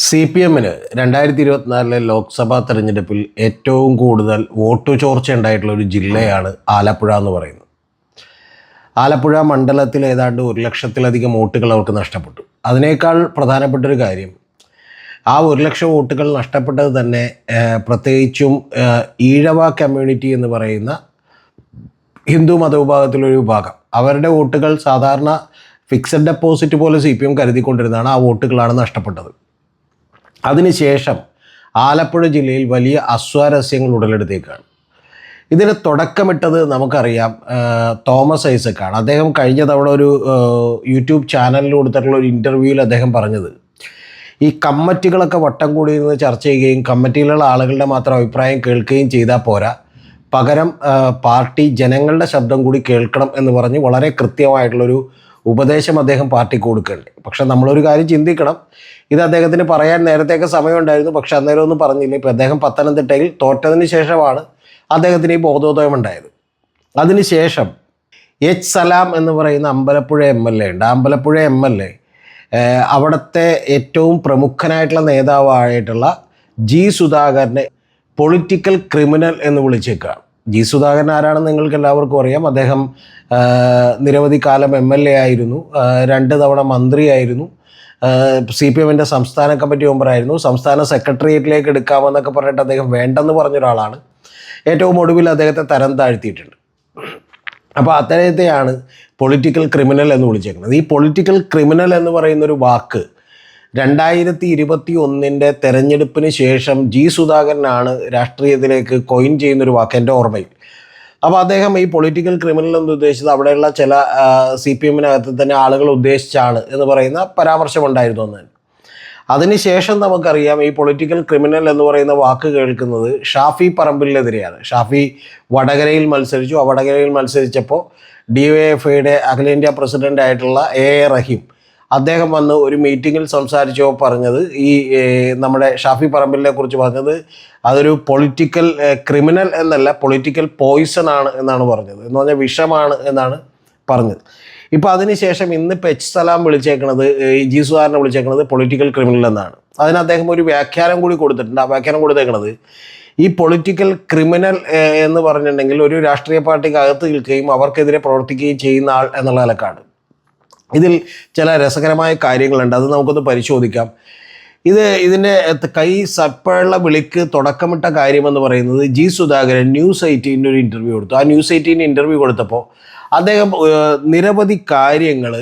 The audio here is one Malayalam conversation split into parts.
CPM-ന് 2024 ലോക്സഭാ തെരഞ്ഞെടുപ്പിൽ ഏറ്റവും കൂടുതൽ വോട്ട് ചോർച്ച ഉണ്ടായിട്ടുള്ള ഒരു ജില്ലയാണ് ആലപ്പുഴ എന്ന് പറയുന്നത്. ആലപ്പുഴ മണ്ഡലത്തിൽ ഏതാണ്ട് 1,00,000-ലധികം വോട്ടുകൾ അവർക്ക് നഷ്ടപ്പെട്ടു. അതിനേക്കാൾ പ്രധാനപ്പെട്ടൊരു കാര്യം, ആ 1,00,000 വോട്ടുകൾ നഷ്ടപ്പെട്ടത് തന്നെ പ്രത്യേകിച്ചും ഈഴവ കമ്മ്യൂണിറ്റി എന്ന് പറയുന്ന ഹിന്ദു മതവിഭാഗത്തിലൊരു വിഭാഗം, അവരുടെ വോട്ടുകൾ സാധാരണ ഫിക്സഡ് ഡെപ്പോസിറ്റ് പോലെ CPM കരുതിക്കൊണ്ടിരുന്നതാണ്. ആ വോട്ടുകളാണ് നഷ്ടപ്പെട്ടത്. അതിനുശേഷം ആലപ്പുഴ ജില്ലയിൽ വലിയ അസ്വാരസ്യങ്ങൾ ഉടലെടുത്തേക്കാണ്. ഇതിന് തുടക്കമിട്ടത് നമുക്കറിയാം, തോമസ് ഐസക്കാണ്. അദ്ദേഹം കഴിഞ്ഞ തവണ ഒരു യൂട്യൂബ് ചാനലിൽ കൊടുത്തിട്ടുള്ള ഒരു ഇൻ്റർവ്യൂവിൽ അദ്ദേഹം പറഞ്ഞത്, ഈ കമ്മിറ്റികളൊക്കെ വട്ടം കൂടി നിന്ന് ചർച്ച ചെയ്യുകയും കമ്മിറ്റിയിലുള്ള ആളുകളുടെ മാത്രം അഭിപ്രായം കേൾക്കുകയും ചെയ്താൽ പോരാ, പകരം പാർട്ടി ജനങ്ങളുടെ ശബ്ദം കൂടി കേൾക്കണം എന്ന് പറഞ്ഞ് വളരെ കൃത്യമായിട്ടുള്ളൊരു ഉപദേശം അദ്ദേഹം പാർട്ടിക്ക് കൊടുക്കുന്നുണ്ട്. പക്ഷെ നമ്മളൊരു കാര്യം ചിന്തിക്കണം, ഇത് അദ്ദേഹത്തിന് പറയാൻ നേരത്തേക്ക് സമയമുണ്ടായിരുന്നു, പക്ഷെ അന്നേരം ഒന്നും പറഞ്ഞില്ല. ഇപ്പോൾ അദ്ദേഹം പത്തനംതിട്ടയിൽ തോറ്റതിന് ശേഷമാണ് അദ്ദേഹത്തിന് ഈ ബോധോദയം ഉണ്ടായത്. അതിനുശേഷം സലാം എന്ന് പറയുന്ന അമ്പലപ്പുഴ MLA ഉണ്ട്. അമ്പലപ്പുഴ MLA അവിടുത്തെ ഏറ്റവും പ്രമുഖനായിട്ടുള്ള നേതാവായിട്ടുള്ള സുധാകരനെ പൊളിറ്റിക്കൽ ക്രിമിനൽ എന്ന് വിളിച്ചേക്കുകയാണ്. സുധാകരൻ ആരാണെന്ന് നിങ്ങൾക്ക് എല്ലാവർക്കും അറിയാം. അദ്ദേഹം നിരവധി കാലം MLA ആയിരുന്നു, 2 തവണ മന്ത്രിയായിരുന്നു, CPM-ൻ്റെ സംസ്ഥാന കമ്മിറ്റി മെമ്പറായിരുന്നു, സംസ്ഥാന സെക്രട്ടേറിയറ്റിലേക്ക് എടുക്കാമെന്നൊക്കെ പറഞ്ഞിട്ട് അദ്ദേഹം വേണ്ടെന്ന് പറഞ്ഞൊരാളാണ്. ഏറ്റവും ഒടുവിൽ അദ്ദേഹത്തെ തരം താഴ്ത്തിയിട്ടുണ്ട്. അപ്പോൾ അദ്ദേഹത്തെയാണ് പൊളിറ്റിക്കൽ ക്രിമിനൽ എന്ന് വിളിച്ചേക്കുന്നത്. ഈ പൊളിറ്റിക്കൽ ക്രിമിനൽ എന്ന് പറയുന്നൊരു വാക്ക് 2021 തെരഞ്ഞെടുപ്പിന് ശേഷം സുധാകരനാണ് രാഷ്ട്രീയത്തിലേക്ക് കോയിൻ ചെയ്യുന്നൊരു വാക്ക് എൻ്റെ ഓർമ്മയിൽ. അപ്പോൾ അദ്ദേഹം ഈ പൊളിറ്റിക്കൽ ക്രിമിനൽ എന്ന് ഉദ്ദേശിച്ചത് അവിടെയുള്ള ചില CPM-നകത്ത് തന്നെ ആളുകൾ ഉദ്ദേശിച്ചാണ് എന്ന് പറയുന്ന പരാമർശമുണ്ടായിരുന്നു അന്ന്. അതിനുശേഷം നമുക്കറിയാം, ഈ പൊളിറ്റിക്കൽ ക്രിമിനൽ എന്ന് പറയുന്ന വാക്ക് കേൾക്കുന്നത് ഷാഫി പറമ്പിലിനെതിരെയാണ്. ഷാഫി വടകരയിൽ മത്സരിച്ചു. ആ വടകരയിൽ മത്സരിച്ചപ്പോൾ DYFIയുടെ അഖിലേന്ത്യാ പ്രസിഡൻ്റ് ആയിട്ടുള്ള A റഹീം അദ്ദേഹം വന്ന് ഒരു മീറ്റിങ്ങിൽ സംസാരിച്ചോ പറഞ്ഞത്, ഈ നമ്മുടെ ഷാഫി പറമ്പിലിനെ കുറിച്ച് പറഞ്ഞത് അതൊരു പൊളിറ്റിക്കൽ ക്രിമിനൽ എന്നല്ല, പൊളിറ്റിക്കൽ പോയിസൺ ആണ് എന്നാണ് പറഞ്ഞത്. എന്ന് പറഞ്ഞാൽ വിഷമാണ് എന്നാണ് പറഞ്ഞത്. ഇപ്പോൾ അതിനുശേഷം ഇന്നിപ്പോൾ സലാം വിളിച്ചേക്കണത്, സുധാകരനെ വിളിച്ചേക്കണത് പൊളിറ്റിക്കൽ ക്രിമിനൽ എന്നാണ്. അതിന് അദ്ദേഹം ഒരു വ്യാഖ്യാനം കൂടി കൊടുത്തിട്ടുണ്ട്. ആ വ്യാഖ്യാനം കൊടുത്തേക്കണത്, ഈ പൊളിറ്റിക്കൽ ക്രിമിനൽ എന്ന് പറഞ്ഞിട്ടുണ്ടെങ്കിൽ ഒരു രാഷ്ട്രീയ പാർട്ടിക്ക് അകത്ത് നിൽക്കുകയും അവർക്കെതിരെ പ്രവർത്തിക്കുകയും ചെയ്യുന്ന ആൾ എന്നുള്ള നിലക്കാണ്. ഇതിൽ ചില രസകരമായ കാര്യങ്ങളുണ്ട്, അത് നമുക്കൊന്ന് പരിശോധിക്കാം. ഇതിൻ്റെ സപ്പുള്ള വിളിക്ക് തുടക്കമിട്ട കാര്യമെന്ന് പറയുന്നത്, സുധാകരൻ News 18 ഒരു ഇൻ്റർവ്യൂ കൊടുത്തു. ആ News 18 ഇൻ്റർവ്യൂ കൊടുത്തപ്പോൾ അദ്ദേഹം നിരവധി കാര്യങ്ങൾ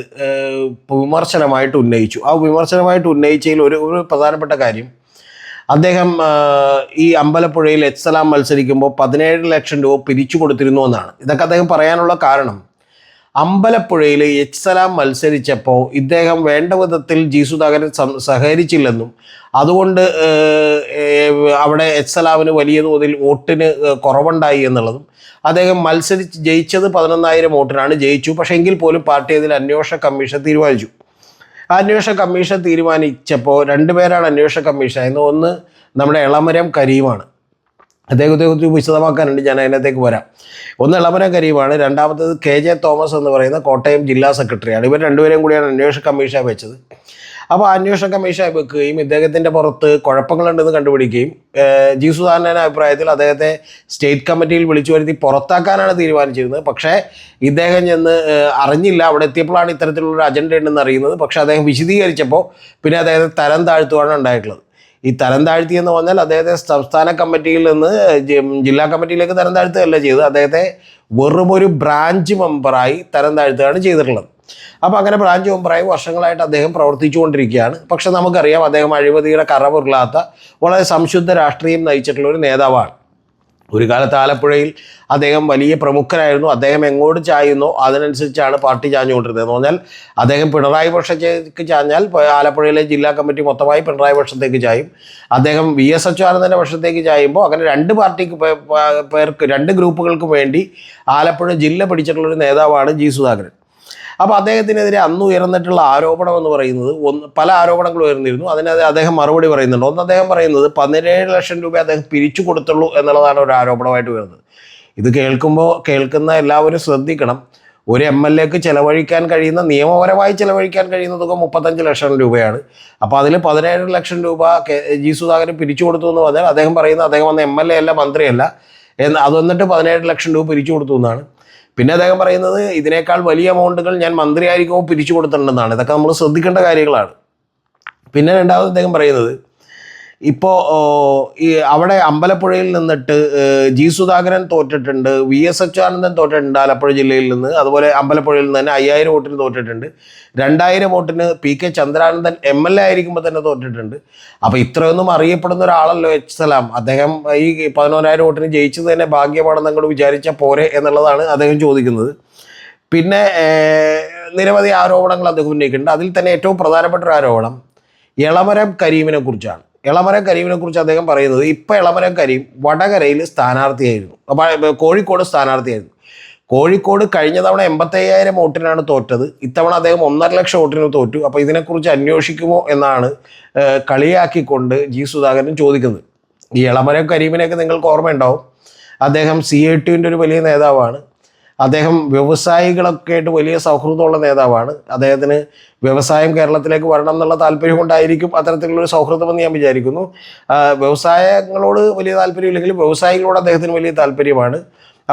വിമർശനമായിട്ട് ഉന്നയിച്ചു. ആ വിമർശനമായിട്ട് ഉന്നയിച്ചതിൽ ഒരു പ്രധാനപ്പെട്ട കാര്യം, അദ്ദേഹം ഈ അമ്പലപ്പുഴയിൽ സലാം മത്സരിക്കുമ്പോൾ 17 ലക്ഷം രൂപ പിരിച്ചു കൊടുത്തിരുന്നു എന്നാണ്. ഇതൊക്കെ അദ്ദേഹം പറയാനുള്ള കാരണം, അമ്പലപ്പുഴയിൽ സലാം മത്സരിച്ചപ്പോൾ ഇദ്ദേഹം വേണ്ട വിധത്തിൽ സുധാകരൻ സഹകരിച്ചില്ലെന്നും അതുകൊണ്ട് അവിടെ സലാമിന് വലിയ തോതിൽ വോട്ടിന് കുറവുണ്ടായി എന്നുള്ളതും, അദ്ദേഹം മത്സരിച്ച് ജയിച്ചത് 11,000 വോട്ടിനാണ് ജയിച്ചു. പക്ഷേ എങ്കിൽ പോലും പാർട്ടി അതിൽ അന്വേഷണ കമ്മീഷൻ തീരുമാനിച്ചു. ആ അന്വേഷണ കമ്മീഷൻ തീരുമാനിച്ചപ്പോൾ 2 പേരാണ് അന്വേഷണ കമ്മീഷൻ. ഒന്ന് നമ്മുടെ എളമരം കരീമാണ്. അദ്ദേഹത്തെ വിശദമാക്കാനുണ്ട്, ഞാൻ അതിനകത്തേക്ക് വരാം. ഒന്ന് എളമരം കരീമാണ്, രണ്ടാമത്തേത് KJ തോമസ് എന്ന് പറയുന്ന കോട്ടയം ജില്ലാ സെക്രട്ടറിയാണ്. ഇവർ 2 പേരെയും കൂടിയാണ് അന്വേഷണ കമ്മീഷൻ വെച്ചത്. അപ്പോൾ അന്വേഷണ കമ്മീഷൻ വെക്കുകയും ഇദ്ദേഹത്തിൻ്റെ പുറത്ത് കുഴപ്പങ്ങളുണ്ടെന്ന് കണ്ടുപിടിക്കുകയും സുധാകരൻ്റെ അഭിപ്രായത്തിൽ അദ്ദേഹത്തെ സ്റ്റേറ്റ് കമ്മിറ്റിയിൽ വിളിച്ചു വരുത്തി പുറത്താക്കാനാണ് തീരുമാനിച്ചിരുന്നത്. പക്ഷേ ഇദ്ദേഹം ചെന്ന് അറിഞ്ഞില്ല, അവിടെ എത്തിയപ്പോഴാണ് ഇത്തരത്തിലുള്ളൊരു അജണ്ട ഉണ്ടെന്ന് അറിയുന്നത്. പക്ഷേ അദ്ദേഹം വിശദീകരിച്ചപ്പോൾ പിന്നെ അദ്ദേഹത്തെ തരം താഴ്ത്തുകയാണ് ഉണ്ടായിട്ടുള്ളത്. ഈ തരം താഴ്ത്തി എന്ന് പറഞ്ഞാൽ അദ്ദേഹത്തെ സംസ്ഥാന കമ്മിറ്റിയിൽ നിന്ന് ജില്ലാ കമ്മിറ്റിയിലേക്ക് തരം താഴ്ത്തുകയല്ല ചെയ്തത്, അദ്ദേഹത്തെ വെറും ഒരു ബ്രാഞ്ച് മെമ്പറായി തരം താഴ്ത്തുകയാണ് ചെയ്തിട്ടുള്ളത്. അപ്പോൾ അങ്ങനെ ബ്രാഞ്ച് മെമ്പറായി വർഷങ്ങളായിട്ട് അദ്ദേഹം പ്രവർത്തിച്ചുകൊണ്ടിരിക്കുകയാണ്. പക്ഷെ നമുക്കറിയാം, അദ്ദേഹം അഴിമതിയുടെ കറപുരളാത്ത വളരെ സംശുദ്ധ രാഷ്ട്രീയം നയിച്ചിട്ടുള്ള ഒരു നേതാവാണ്. ഒരു കാലത്ത് ആലപ്പുഴയിൽ അദ്ദേഹം വലിയ പ്രമുഖനായിരുന്നു. അദ്ദേഹം എങ്ങോട്ട് ചായുന്നോ അതിനനുസരിച്ചാണ് പാർട്ടി ചാഞ്ഞുകൊണ്ടിരുന്നത്. എന്ന് പറഞ്ഞാൽ അദ്ദേഹം പിണറായി പക്ഷത്തേക്ക് ചാഞ്ഞാൽ ആലപ്പുഴയിലെ ജില്ലാ കമ്മിറ്റി മൊത്തമായി പിണറായി പക്ഷത്തേക്ക് ചായും. അദ്ദേഹം VS അച്യുതാനന്ദൻ്റെ പക്ഷത്തേക്ക് ചായുമ്പോൾ അങ്ങനെ 2 പാർട്ടിക്ക് പേർക്ക് 2 ഗ്രൂപ്പുകൾക്ക് വേണ്ടി ആലപ്പുഴ ജില്ല പിടിച്ചിട്ടുള്ളൊരു നേതാവാണ് സുധാകരൻ. അപ്പോൾ അദ്ദേഹത്തിനെതിരെ അന്ന് ഉയർന്നിട്ടുള്ള ആരോപണം എന്ന് പറയുന്നത്, പല ആരോപണങ്ങൾ ഉയർന്നിരുന്നു. അതിനെതിരെ അദ്ദേഹം മറുപടി പറയുന്നുണ്ട്. ഒന്ന് അദ്ദേഹം പറയുന്നത് 17 ലക്ഷം രൂപ അദ്ദേഹം പിരിച്ചു കൊടുത്തുള്ളൂ എന്നുള്ളതാണ് ഒരു ആരോപണമായിട്ട് വരുന്നത്. ഇത് കേൾക്കുന്ന എല്ലാവരും ശ്രദ്ധിക്കണം. ഒരു MLAക്ക് ചിലവഴിക്കാൻ കഴിയുന്ന, നിയമപരമായി ചിലവഴിക്കാൻ കഴിയുന്ന തുക 35 ലക്ഷം രൂപയാണ്. അപ്പോൾ അതിൽ 17 ലക്ഷം രൂപ ജി സുധാകരൻ പിരിച്ചു കൊടുത്തു എന്ന് പറഞ്ഞാൽ അദ്ദേഹം പറയുന്നത് അദ്ദേഹം വന്ന MLA അല്ല, മന്ത്രിയല്ല അത് വന്നിട്ട് 17 ലക്ഷം രൂപ പിരിച്ചു കൊടുത്തു എന്നാണ്. പിന്നെ അദ്ദേഹം പറയുന്നത് ഇതിനേക്കാൾ വലിയ എമൗണ്ടുകൾ ഞാൻ മന്ത്രിയായിരിക്കുമ്പോൾ പിരിച്ചു കൊടുത്തിട്ടുണ്ടെന്നാണ്. ഇതൊക്കെ നമ്മൾ ശ്രദ്ധിക്കേണ്ട കാര്യങ്ങളാണ്. പിന്നെ രണ്ടാമത് അദ്ദേഹം പറയുന്നത് ഇപ്പോൾ ഈ അവിടെ അമ്പലപ്പുഴയിൽ നിന്നിട്ട് ജി സുധാകരൻ തോറ്റിട്ടുണ്ട്, VS അച്യുതാനന്ദൻ തോറ്റിട്ടുണ്ട് ആലപ്പുഴ ജില്ലയിൽ നിന്ന്. അതുപോലെ അമ്പലപ്പുഴയിൽ നിന്ന് തന്നെ 5000 വോട്ടിന് തോറ്റിട്ടുണ്ട്. 2000 വോട്ടിന് PK ചന്ദ്രാനന്ദൻ MLA ആയിരിക്കുമ്പോൾ തന്നെ തോറ്റിട്ടുണ്ട്. അപ്പോൾ ഇത്രയൊന്നും അറിയപ്പെടുന്ന ഒരാളല്ലോ സലാം. അദ്ദേഹം ഈ 11,000 വോട്ടിന് ജയിച്ചത് തന്നെ ഭാഗ്യമാണെന്ന് അങ്ങോട്ട് വിചാരിച്ചാൽ പോരെ എന്നുള്ളതാണ് അദ്ദേഹം ചോദിക്കുന്നത്. പിന്നെ നിരവധി ആരോപണങ്ങൾ അദ്ദേഹം ഉന്നയിക്കുന്നുണ്ട്. അതിൽ തന്നെ ഏറ്റവും പ്രധാനപ്പെട്ട ഒരു ആരോപണം എളമരം കരീമിനെ കുറിച്ചാണ്. എളമരം കരീമിനെ കുറിച്ച് അദ്ദേഹം പറയുന്നത്, ഇപ്പം എളമരം കരീം വടകരയിൽ സ്ഥാനാർത്ഥിയായിരുന്നു, കോഴിക്കോട് സ്ഥാനാർത്ഥിയായിരുന്നു. കോഴിക്കോട് കഴിഞ്ഞ തവണ 85,000 വോട്ടിനാണ് തോറ്റത്. ഇത്തവണ അദ്ദേഹം 1.5 ലക്ഷം വോട്ടിന് തോറ്റു. അപ്പോൾ ഇതിനെക്കുറിച്ച് അന്വേഷിക്കുമോ എന്നാണ് കളിയാക്കിക്കൊണ്ട് ജി സുധാകരൻ ചോദിക്കുന്നത്. ഈ എളമരം കരീമിനെയൊക്കെ നിങ്ങൾക്ക് ഓർമ്മയുണ്ടാവും. അദ്ദേഹം CITUവിൻ്റെ ഒരു വലിയ നേതാവാണ്. അദ്ദേഹം വ്യവസായികളൊക്കെ ആയിട്ട് വലിയ സൗഹൃദമുള്ള നേതാവാണ്. അദ്ദേഹത്തിന് വ്യവസായം കേരളത്തിലേക്ക് വരണം എന്നുള്ള താല്പര്യം കൊണ്ടായിരിക്കും അത്തരത്തിലുള്ളൊരു സൗഹൃദമെന്ന് ഞാൻ വിചാരിക്കുന്നു. വ്യവസായങ്ങളോട് വലിയ താല്പര്യമില്ലെങ്കിലും വ്യവസായികളോട് അദ്ദേഹത്തിന് വലിയ താല്പര്യമാണ്.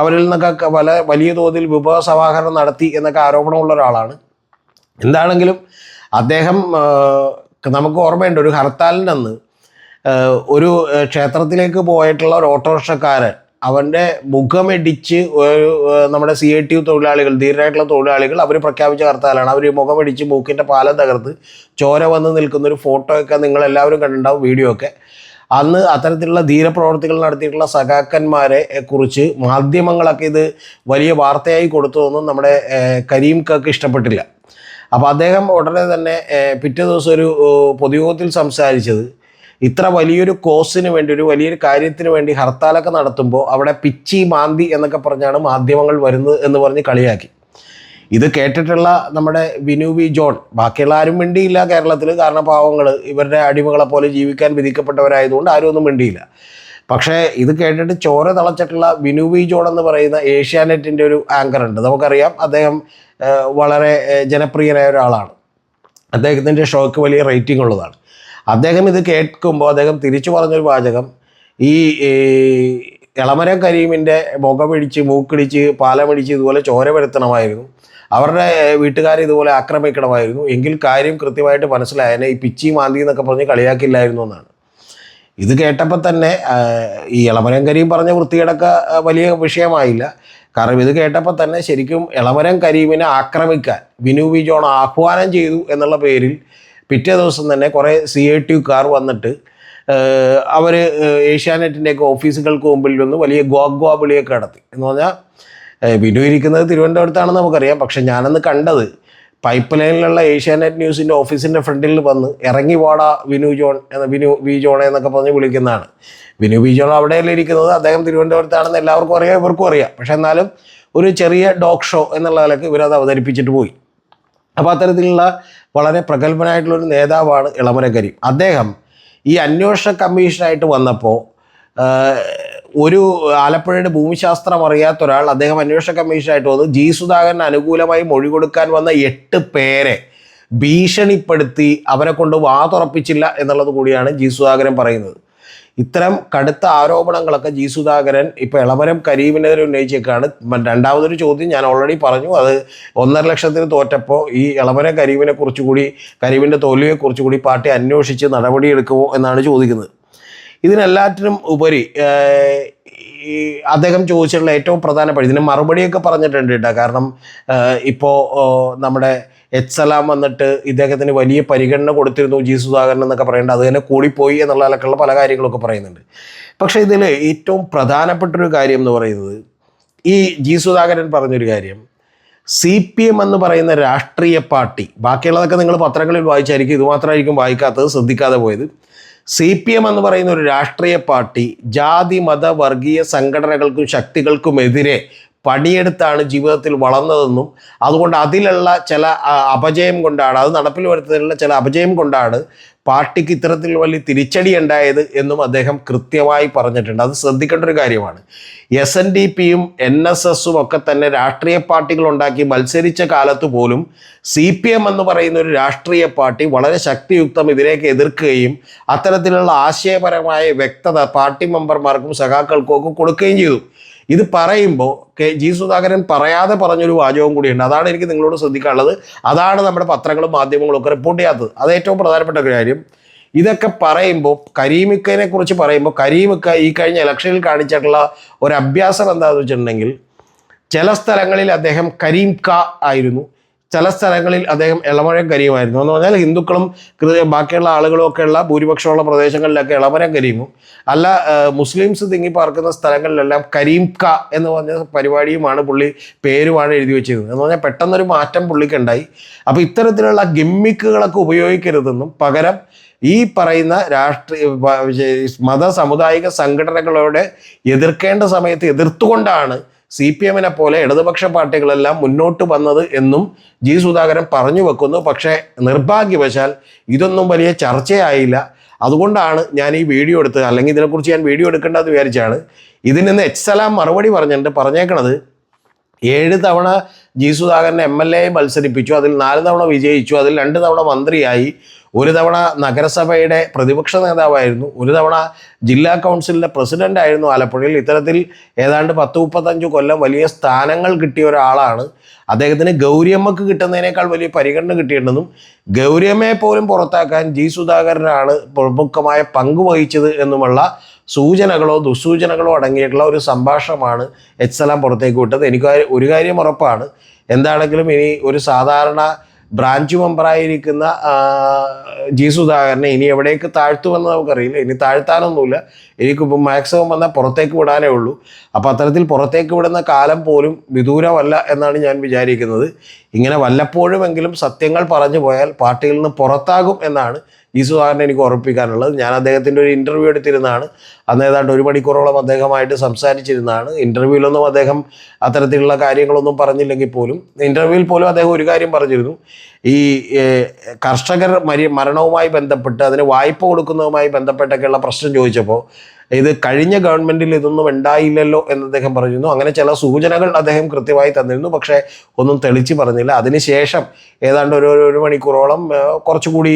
അവരിൽ നിന്നൊക്കെ വലിയ തോതിൽ വിഭവ സമാഹരണം നടത്തി എന്നൊക്കെ ആരോപണമുള്ള ഒരാളാണ്. എന്താണെങ്കിലും അദ്ദേഹം, നമുക്ക് ഓർമ്മയുണ്ട്, ഒരു ഹർത്താലിൻ്റെ അന്ന് ഒരു ക്ഷേത്രത്തിലേക്ക് പോയിട്ടുള്ള ഒരു ഓട്ടോറിക്ഷക്കാരൻ അവൻ്റെ മുഖമിടിച്ച് നമ്മുടെ CITU തൊഴിലാളികൾ, ധീരരായിട്ടുള്ള തൊഴിലാളികൾ, അവർ പ്രഖ്യാപിച്ച ഹർത്താലാണ്. അവർ മുഖമിടിച്ച് മൂക്കിൻ്റെ പാലം തകർത്ത് ചോര വന്ന് നിൽക്കുന്നൊരു ഫോട്ടോയൊക്കെ നിങ്ങളെല്ലാവരും കണ്ടിട്ടുണ്ടാവും, വീഡിയോ ഒക്കെ. അന്ന് അത്തരത്തിലുള്ള ധീരപ്രവർത്തികൾ നടത്തിയിട്ടുള്ള സഖാക്കന്മാരെ കുറിച്ച് മാധ്യമങ്ങളൊക്കെ ഇത് വലിയ വാർത്തയായി കൊടുത്തതൊന്നും നമ്മുടെ കരീം കാക്ക് ഇഷ്ടപ്പെട്ടില്ല. അപ്പോൾ അദ്ദേഹം ഉടനെ തന്നെ പിറ്റേ ദിവസം ഒരു പൊതുയോഗത്തിൽ സംസാരിച്ചത്, ഇത്ര വലിയൊരു കോസിന് വേണ്ടി, ഒരു വലിയൊരു കാര്യത്തിന് വേണ്ടി ഹർത്താലൊക്കെ നടത്തുമ്പോൾ അവിടെ പിച്ചി മാന്തി എന്നൊക്കെ പറഞ്ഞാണ് മാധ്യമങ്ങൾ വരുന്നത് എന്ന് പറഞ്ഞ് കളിയാക്കി. ഇത് കേട്ടിട്ടുള്ള നമ്മുടെ വിനു വി ജോൺ, ബാക്കിയുള്ള ആരും മിണ്ടിയില്ല കേരളത്തിൽ. കാരണം പാവങ്ങൾ ഇവരുടെ അടിമകളെ പോലെ ജീവിക്കാൻ വിധിക്കപ്പെട്ടവരായതുകൊണ്ട് ആരും ഒന്നും മിണ്ടിയില്ല. പക്ഷേ ഇത് കേട്ടിട്ട് ചോര തിളച്ചിട്ടുള്ള വിനു വി ജോൺ എന്ന് പറയുന്ന ഏഷ്യാനെറ്റിൻ്റെ ഒരു ആങ്കർ ഉണ്ട്, നമുക്കറിയാം. അദ്ദേഹം വളരെ ജനപ്രിയനായ ഒരാളാണ്. അദ്ദേഹത്തിൻ്റെ ഷോയ്ക്ക് വലിയ റേറ്റിംഗ് ഉള്ളതാണ്. അദ്ദേഹം ഇത് കേൾക്കുമ്പോൾ അദ്ദേഹം തിരിച്ചു പറഞ്ഞൊരു വാചകം, ഈ എളമരം കരീമിൻ്റെ മുഖമിടിച്ച് മൂക്കിടിച്ച് പാലമിടിച്ച് ഇതുപോലെ ചോര വരുത്തണമായിരുന്നു, അവരുടെ വീട്ടുകാരെ ഇതുപോലെ ആക്രമിക്കണമായിരുന്നു, എങ്കിൽ കാര്യം കൃത്യമായിട്ട് മനസ്സിലായനെ ഈ പിച്ചി മാന്തി എന്നൊക്കെ പറഞ്ഞ് കളിയാക്കില്ലായിരുന്നു എന്നാണ്. ഇത് കേട്ടപ്പോൾ തന്നെ ഈ എളമരം കരീം പറഞ്ഞ വൃത്തികേടൊക്കെ വലിയ വിഷയമായില്ല. കാരണം ഇത് കേട്ടപ്പോൾ തന്നെ ശരിക്കും എളമരം കരീമിനെ ആക്രമിക്കാൻ വിനു വി ജോൺ ആഹ്വാനം ചെയ്തു എന്നുള്ള പേരിൽ പിറ്റേ ദിവസം തന്നെ കുറേ CITUക്കാർ വന്നിട്ട് അവർ ഏഷ്യാനെറ്റിൻ്റെയൊക്കെ ഓഫീസുകൾക്ക് മുമ്പിൽ നിന്ന് വലിയ ഗോഗ്വാ വിളിയൊക്കെ നടത്തി. എന്ന് പറഞ്ഞാൽ വിനു ഇരിക്കുന്നത് തിരുവനന്തപുരത്താണെന്ന് നമുക്കറിയാം. പക്ഷെ ഞാനന്ന് കണ്ടത് പൈപ്പ് ലൈനിലുള്ള ഏഷ്യാനെറ്റ് ന്യൂസിൻ്റെ ഓഫീസിൻ്റെ ഫ്രണ്ടിൽ വന്ന് ഇറങ്ങി വാടാ വിനു വി ജോണെ എന്നൊക്കെ പറഞ്ഞ് വിളിക്കുന്നതാണ്. വിനു വി ജോൺ അവിടെയല്ല ഇരിക്കുന്നത്, അദ്ദേഹം തിരുവനന്തപുരത്താണെന്ന് എല്ലാവർക്കും അറിയാം, ഇവർക്കും അറിയാം. പക്ഷെ എന്നാലും ഒരു ചെറിയ ഡോഗ് ഷോ എന്നുള്ള നിലയ്ക്ക് ഇവരത് അവതരിപ്പിച്ചിട്ട് പോയി. അപ്പോൾ അത്തരത്തിലുള്ള വളരെ പ്രഗത്ഭനായിട്ടുള്ളൊരു നേതാവാണ് എളമരം കരീം. അദ്ദേഹം ഈ അന്വേഷണ കമ്മീഷനായിട്ട് വന്നപ്പോൾ ഒരു ആലപ്പുഴയുടെ ഭൂമിശാസ്ത്രം അറിയാത്ത ഒരാൾ അദ്ദേഹം അന്വേഷണ കമ്മീഷനായിട്ട് വന്ന് ജി സുധാകരന് അനുകൂലമായി മൊഴി കൊടുക്കാൻ വന്ന 8 പേരെ ഭീഷണിപ്പെടുത്തി അവരെ കൊണ്ട് വാ തുറപ്പിച്ചില്ല എന്നുള്ളത് കൂടിയാണ് ജി സുധാകരൻ പറയുന്നത്. ഇത്തരം കടുത്ത ആരോപണങ്ങളൊക്കെ ജി സുധാകരൻ ഇപ്പോൾ എളമരം കരീമിനെതിരെ ഉന്നയിച്ചേക്കാണ്. രണ്ടാമതൊരു ചോദ്യം ഞാൻ ഓൾറെഡി പറഞ്ഞു, അത് 1.5 ലക്ഷത്തിന് തോറ്റപ്പോൾ ഈ എളമരം കരീമിനെ കുറിച്ചുകൂടി, കരീമിൻ്റെ തോൽവിയെക്കുറിച്ച് കൂടി പാർട്ടി അന്വേഷിച്ച് നടപടിയെടുക്കുമോ എന്നാണ് ചോദിക്കുന്നത്. ഇതിനെല്ലാറ്റിനും ഉപരി ഈ അദ്ദേഹം ചോദിച്ചിട്ടുള്ള ഏറ്റവും പ്രധാനപ്പെട്ട, ഇതിന് മറുപടിയൊക്കെ പറഞ്ഞിട്ടുണ്ട് കേട്ടോ. കാരണം ഇപ്പോൾ നമ്മുടെ സലാം വന്നിട്ട് ഇദ്ദേഹത്തിന് വലിയ പരിഗണന കൊടുത്തിരുന്നു ജി സുധാകരൻ എന്നൊക്കെ പറയുന്നുണ്ട്. അത് തന്നെ കൂടിപ്പോയി എന്നുള്ള നിലക്കുള്ള പല കാര്യങ്ങളൊക്കെ പറയുന്നുണ്ട്. പക്ഷേ ഇതിൽ ഏറ്റവും പ്രധാനപ്പെട്ടൊരു കാര്യം എന്ന് പറയുന്നത്, ഈ ജി സുധാകരൻ പറഞ്ഞൊരു കാര്യം, CPM എന്ന് പറയുന്ന രാഷ്ട്രീയ പാർട്ടി, ബാക്കിയുള്ളതൊക്കെ നിങ്ങൾ പത്രങ്ങളിൽ വായിച്ചായിരിക്കും, ഇതുമാത്രമായിരിക്കും വായിക്കാത്തത്, ശ്രദ്ധിക്കാതെ പോയത്. CPM എന്ന് പറയുന്ന ഒരു രാഷ്ട്രീയ പാർട്ടി ജാതി മത വർഗീയ സംഘടനകൾക്കും ശക്തികൾക്കുമെതിരെ പണിയെടുത്താണ് ജീവിതത്തിൽ വളർന്നതെന്നും അതുകൊണ്ട് അതിലുള്ള ചില അപജയം കൊണ്ടാണ്, അത് നടപ്പിൽ വരുത്തുന്നതിനുള്ള ചില അപജയം കൊണ്ടാണ് പാർട്ടിക്ക് ഇത്തരത്തിൽ വലിയ തിരിച്ചടി ഉണ്ടായത് എന്നും അദ്ദേഹം കൃത്യമായി പറഞ്ഞിട്ടുണ്ട്. അത് ശ്രദ്ധിക്കേണ്ട ഒരു കാര്യമാണ്. SNDPയും NSSും ഒക്കെ തന്നെ രാഷ്ട്രീയ പാർട്ടികൾ ഉണ്ടാക്കി മത്സരിച്ച കാലത്ത് പോലും CPM എന്ന് പറയുന്ന ഒരു രാഷ്ട്രീയ പാർട്ടി വളരെ ശക്തിയുക്തം ഇതിലേക്ക് എതിർക്കുകയും അത്തരത്തിലുള്ള ആശയപരമായ വ്യക്തത പാർട്ടി മെമ്പർമാർക്കും സഖാക്കൾക്കും ഒക്കെ കൊടുക്കുകയും ചെയ്തു. ഇത് പറയുമ്പോൾ ജി സുധാകരൻ പറയാതെ പറഞ്ഞൊരു വാചകവും കൂടിയുണ്ട്. അതാണ് എനിക്ക് നിങ്ങളോട് ശ്രദ്ധിക്കാനുള്ളത്. അതാണ് നമ്മുടെ പത്രങ്ങളും മാധ്യമങ്ങളും ഒക്കെ റിപ്പോർട്ട് ചെയ്യാത്തത്. അത് ഏറ്റവും പ്രധാനപ്പെട്ട കാര്യം. ഇതൊക്കെ പറയുമ്പോൾ കരീമിക്കയെ കുറിച്ച് പറയുമ്പോൾ കരീമിക്ക ഈ കഴിഞ്ഞ ഇലക്ഷനിൽ കാണിച്ചിട്ടുള്ള ഒരു അഭ്യാസം എന്താണെന്ന് വെച്ചിട്ടുണ്ടെങ്കിൽ ചില സ്ഥലങ്ങളിൽ അദ്ദേഹം കരീം ക ആയിരുന്നു, ചില സ്ഥലങ്ങളിൽ അദ്ദേഹം എളമരം കരീമായിരുന്നു. എന്ന് പറഞ്ഞാൽ ഹിന്ദുക്കളും ബാക്കിയുള്ള ആളുകളും ഒക്കെ ഉള്ള ഭൂരിപക്ഷമുള്ള പ്രദേശങ്ങളിലൊക്കെ എളമരം കരീമും, അല്ല മുസ്ലിംസ് തിങ്ങി പാർക്കുന്ന സ്ഥലങ്ങളിലെല്ലാം കരീം ക എന്ന് പറഞ്ഞ പരിപാടിയുമാണ് പുള്ളി പേരുമാണ് എഴുതി വെച്ചിരുന്നത്. എന്ന് പറഞ്ഞാൽ പെട്ടെന്നൊരു മാറ്റം പുള്ളിക്കുണ്ടായി. അപ്പോൾ ഇത്തരത്തിലുള്ള ഗിമ്മിക്കുകളൊക്കെ ഉപയോഗിക്കരുതെന്നും പകരം ഈ പറയുന്ന മത സാമുദായിക സംഘടനകളോട് എതിർക്കേണ്ട സമയത്ത് എതിർത്തുകൊണ്ടാണ് CPMനെ പോലെ ഇടതുപക്ഷ പാർട്ടികളെല്ലാം മുന്നോട്ട് വന്നത് എന്നും ജി സുധാകരൻ പറഞ്ഞു വെക്കുന്നു. പക്ഷേ നിർഭാഗ്യവശാൽ ഇതൊന്നും വലിയ ചർച്ചയായില്ല. അതുകൊണ്ടാണ് ഞാൻ ഈ വീഡിയോ എടുത്തത്. അല്ലെങ്കിൽ ഇതിനെക്കുറിച്ച് ഞാൻ വീഡിയോ എടുക്കേണ്ടതെന്ന് വിചാരിച്ചാണ്. ഇതിൽ നിന്ന് സലാം മറുപടി പറഞ്ഞേക്കണത് 7 തവണ ജി സുധാകരനെ MLA മത്സരിപ്പിച്ചു, അതിൽ 4 തവണ വിജയിച്ചു, അതിൽ 2 തവണ മന്ത്രിയായി, 1 തവണ നഗരസഭയുടെ പ്രതിപക്ഷ നേതാവായിരുന്നു, 1 തവണ ജില്ലാ കൗൺസിലിൻ്റെ പ്രസിഡന്റ് ആയിരുന്നു ആലപ്പുഴയിൽ. ഇത്തരത്തിൽ ഏതാണ്ട് 10-35 കൊല്ലം വലിയ സ്ഥാനങ്ങൾ കിട്ടിയ ഒരാളാണ്. അദ്ദേഹത്തിന് ഗൗരിയമ്മക്ക് കിട്ടുന്നതിനേക്കാൾ വലിയ പരിഗണന കിട്ടിയിട്ടുണ്ടെന്നും ഗൗരിയമ്മയെ പോലും പുറത്താക്കാൻ ജി സുധാകരനാണ് പ്രമുഖമായ പങ്ക് വഹിച്ചത് എന്നുമുള്ള സൂചനകളോ ദുസൂചനകളോ അടങ്ങിയിട്ടുള്ള ഒരു സംഭാഷണമാണ് സലാം പുറത്തേക്ക് വിട്ടത്. എനിക്ക് ഒരു കാര്യം ഉറപ്പാണ്, എന്താണെങ്കിലും ഇനി ഒരു സാധാരണ ബ്രാഞ്ച് മെമ്പറായിരിക്കുന്ന ജി സുധാകരനെ ഇനി എവിടേക്ക് താഴ്ത്തുമെന്ന് നമുക്കറിയില്ല. ഇനി താഴ്ത്താനൊന്നുമില്ല, എനിക്കിപ്പോൾ മാക്സിമം വന്നാൽ പുറത്തേക്ക് വിടാനേ ഉള്ളൂ. അപ്പോൾ അത്തരത്തിൽ പുറത്തേക്ക് വിടുന്ന കാലം പോലും വിദൂരമല്ല എന്നാണ് ഞാൻ വിചാരിക്കുന്നത്. ഇങ്ങനെ വല്ലപ്പോഴുമെങ്കിലും സത്യങ്ങൾ പറഞ്ഞു പോയാൽ പാർട്ടിയിൽ നിന്ന് പുറത്താകും എന്നാണ് ജി സുധാകരനെ എനിക്ക് ഉറപ്പിക്കാനുള്ളത്. ഞാൻ അദ്ദേഹത്തിൻ്റെ ഒരു ഇൻ്റർവ്യൂ എടുത്തിരുന്നതാണ്. അന്ന് ഏതാണ്ട് 1 മണിക്കൂറോളം അദ്ദേഹമായിട്ട് സംസാരിച്ചിരുന്നതാണ്. ഇൻ്റർവ്യൂവിലൊന്നും അദ്ദേഹം അത്തരത്തിലുള്ള കാര്യങ്ങളൊന്നും പറഞ്ഞില്ലെങ്കിൽ പോലും ഇൻ്റർവ്യൂവിൽ പോലും അദ്ദേഹം ഒരു കാര്യം പറഞ്ഞിരുന്നു. ഈ കർഷകർ മരണവുമായി ബന്ധപ്പെട്ട് അതിന് വായ്പ കൊടുക്കുന്നതുമായി ബന്ധപ്പെട്ടൊക്കെയുള്ള പ്രശ്നം ചോദിച്ചപ്പോൾ ഇത് കഴിഞ്ഞ ഗവൺമെൻറ്റിൽ ഇതൊന്നും ഉണ്ടായില്ലല്ലോ എന്ന് അദ്ദേഹം പറഞ്ഞിരുന്നു. അങ്ങനെ ചില സൂചനകൾ അദ്ദേഹം കൃത്യമായി തന്നിരുന്നു, പക്ഷേ ഒന്നും തെളിച്ച് പറഞ്ഞില്ല. അതിനുശേഷം ഏതാണ്ട് ഒരു മണിക്കൂറോളം കുറച്ചുകൂടി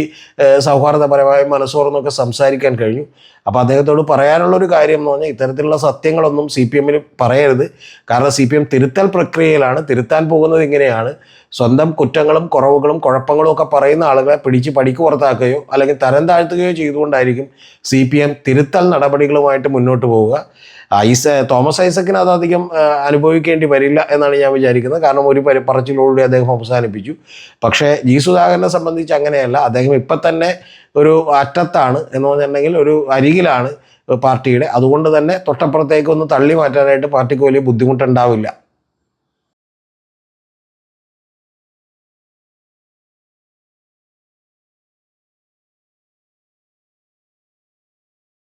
സൗഹാർദ്ദപരമായ മനസ്സോർന്നൊക്കെ സംസാരിക്കാൻ കഴിഞ്ഞു. അപ്പോൾ അദ്ദേഹത്തോട് പറയാനുള്ളൊരു കാര്യം എന്ന് പറഞ്ഞാൽ ഇത്തരത്തിലുള്ള സത്യങ്ങളൊന്നും CPMൽ പറയരുത്. കാരണം CPM തിരുത്തൽ പ്രക്രിയയിലാണ്. തിരുത്താൻ പോകുന്നത് ഇങ്ങനെയാണ്. സ്വന്തം കുറ്റങ്ങളും കുറവുകളും കുഴപ്പങ്ങളും ഒക്കെ പറയുന്ന ആളുകളെ പിടിച്ച് പടിക്ക് പുറത്താക്കുകയോ അല്ലെങ്കിൽ തരം താഴ്ത്തുകയോ ചെയ്തുകൊണ്ടായിരിക്കും CPM തിരുത്തൽ നടപടികളുമായിട്ട് മുന്നോട്ട് പോവുക. തോമസ് ഐസക്കിന് അതധികം അനുഭവിക്കേണ്ടി വരില്ല എന്നാണ് ഞാൻ വിചാരിക്കുന്നത്. കാരണം ഒരു പറച്ചിലോടുകൂടി അദ്ദേഹം അവസാനിപ്പിച്ചു. പക്ഷേ ജി സുധാകരനെ സംബന്ധിച്ച് അങ്ങനെയല്ല. അദ്ദേഹം ഇപ്പം തന്നെ ഒരു അറ്റത്താണ് എന്ന് പറഞ്ഞിട്ടുണ്ടെങ്കിൽ ഒരു അരികിലാണ് പാർട്ടിയുടെ. അതുകൊണ്ട് തന്നെ തൊട്ടപ്പുറത്തേക്കൊന്ന് തള്ളി മാറ്റാനായിട്ട് പാർട്ടിക്ക് വലിയ ബുദ്ധിമുട്ടുണ്ടാവില്ല.